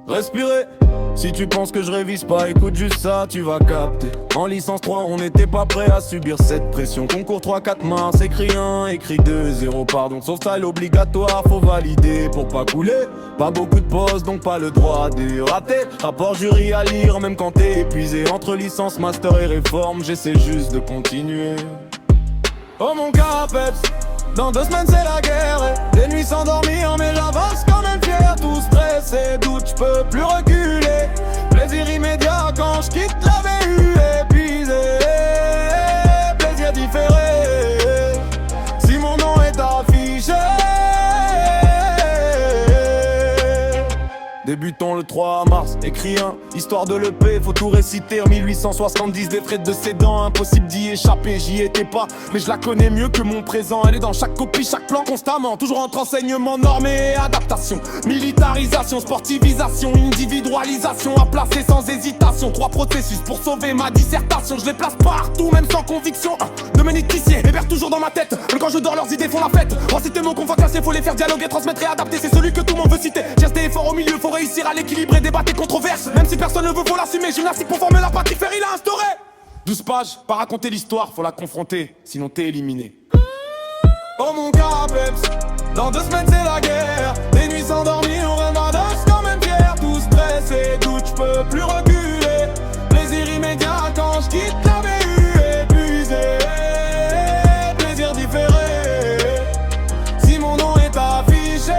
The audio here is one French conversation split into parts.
Respirer. Si tu penses que je révise pas, écoute juste ça, tu vas capter. En licence 3, on n'était pas prêt à subir cette pression. Concours 3-4 mars, écrit 1, écrit 2, 0 pardon. Sauf style obligatoire, faut valider pour pas couler. Pas beaucoup de pauses, donc pas le droit de rater. Rapport jury à lire, même quand t'es épuisé. Entre licence, master et réforme, j'essaie juste de continuer. Oh mon carapeps, dans 2 semaines c'est la guerre. Des nuits sans dormir, mais j'avance quand même fier. Tout stressé, doute, j'peux plus reculer. Plaisir immédiat quand j'quitte la BU épuisé. Plaisir différé, si mon nom est affiché. Débutons le 3 mars, écrit 1, histoire de l'EP, faut tout réciter. En 1870, des frais de Cédant, impossible d'y échapper, j'y étais pas. Mais je la connais mieux que mon présent, elle est dans chaque copie, chaque plan, constamment. Toujours entre enseignement normé et adaptation. Militarisation, sportivisation, individualisation, à placer sans hésitation. 3 processus pour sauver ma dissertation, je les place partout, même sans conviction. Dominique Tissier, héberge toujours dans ma tête, même quand je dors leurs idées font la fête. Reciter mon convoi classé, faut les faire dialoguer, transmettre et adapter, c'est celui que tout le monde veut citer. Geste et effort au milieu, faut réussir à l'équilibrer, débattre et controverses. Même si personne ne veut, faut l'assumer. Gymnastique pour former la patrie, faire il a instauré. 12 pages, pas raconter l'histoire, faut la confronter, sinon t'es éliminé. Oh mon carapeps, dans 2 semaines c'est la guerre. Des nuits sans dormir, on ramasse quand même fier. Tout stressé, doute, j'peux plus reculer. Plaisir immédiat quand j'quitte la BU épuisé. Plaisir différé, si mon nom est affiché.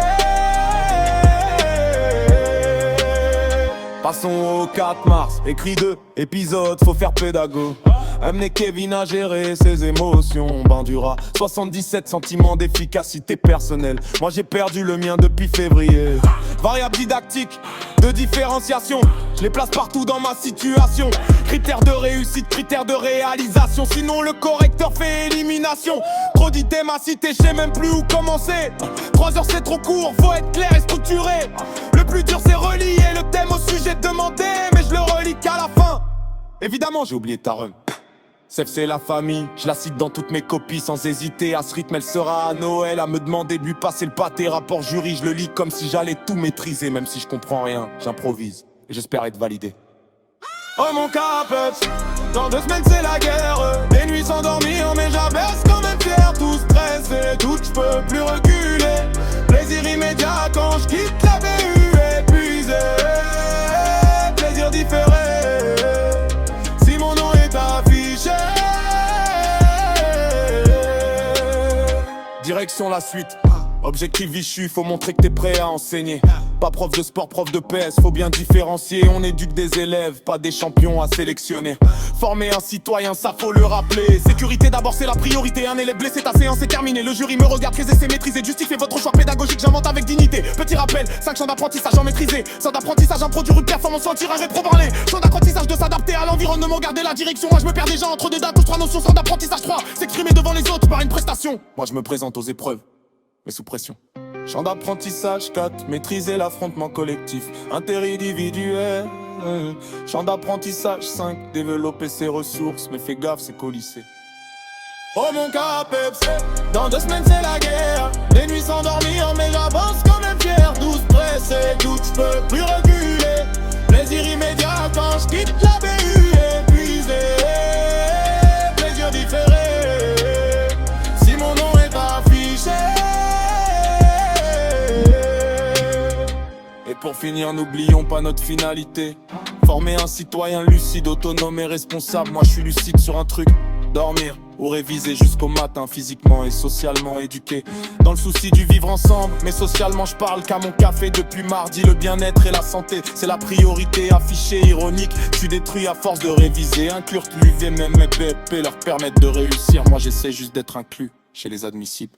Passons au 4 mars, écrit 2 épisodes, faut faire pédago. Amener Kevin à gérer ses émotions, Bandura 77 sentiments d'efficacité personnelle. Moi j'ai perdu le mien depuis février. Variable didactique, de différenciation, je les place partout dans ma situation. Critères de réussite, critères de réalisation, sinon le correcteur fait élimination. Trop d'idées m'a cité, je sais même plus où commencer. 3 heures c'est trop court, faut être clair et structuré. Le plus dur c'est relier le thème au sujet demandé, mais je le relis qu'à la fin. Évidemment j'ai oublié ta rhum. Sef c'est la famille, je la cite dans toutes mes copies sans hésiter. À ce rythme elle sera à Noël, à me demander de lui passer le pâté. Rapport jury, je le lis comme si j'allais tout maîtriser. Même si je comprends rien, j'improvise et j'espère être validé. Oh mon carapeps, dans 2 semaines c'est la guerre. Des nuits sans dormir, mais j'averse quand même fier. Tout stressé, doute, j'peux plus reculer. Plaisir immédiat quand j'quitte la BU épuisé. Plaisir différé, si mon nom est affiché. Direction la suite, objectif Vichu, faut montrer que t'es prêt à enseigner. Pas prof de sport, prof de PS, faut bien différencier. On éduque des élèves, pas des champions à sélectionner. Former un citoyen, ça faut le rappeler. Sécurité d'abord c'est la priorité, un élève blessé, ta séance est terminée. Le jury me regarde, très c'est maîtrisé. Justifiez votre choix pédagogique, j'invente avec dignité. Petit rappel, 5 champs d'apprentissage en maîtrisé. Sans d'apprentissage, un produit de performance, sans tirage et pro-parler. Champ d'apprentissage de s'adapter à l'environnement, garder la direction. Moi je me perds déjà entre des dates, touche 3 notions. Sans d'apprentissage 3, s'exprimer devant les autres par une prestation. Moi je me présente aux épreuves, mais sous pression. Champ d'apprentissage 4, maîtriser l'affrontement collectif interindividuel. Champ d'apprentissage 5, développer ses ressources, mais fais gaffe c'est qu'au lycée. Oh mon carapeps, dans 2 semaines c'est la guerre. Des nuits sans dormir, mais j'avance quand même fier. 12 stressé, doute, j'peux plus reculer. Plaisir immédiat quand j'quitte la BU épuisé. Plaisir différé, si mon nom est affiché. Et pour finir, n'oublions pas notre finalité. Former un citoyen lucide, autonome et responsable. Moi je suis lucide sur un truc, dormir ou réviser jusqu'au matin, physiquement et socialement éduqué. Dans le souci du vivre ensemble, mais socialement je parle qu'à mon café depuis mardi. Le bien-être et la santé, c'est la priorité affichée, ironique. Je suis détruit à force de réviser. Inclure l'UVMM et BEP leur permettre de réussir. Moi j'essaie juste d'être inclus chez les admissibles.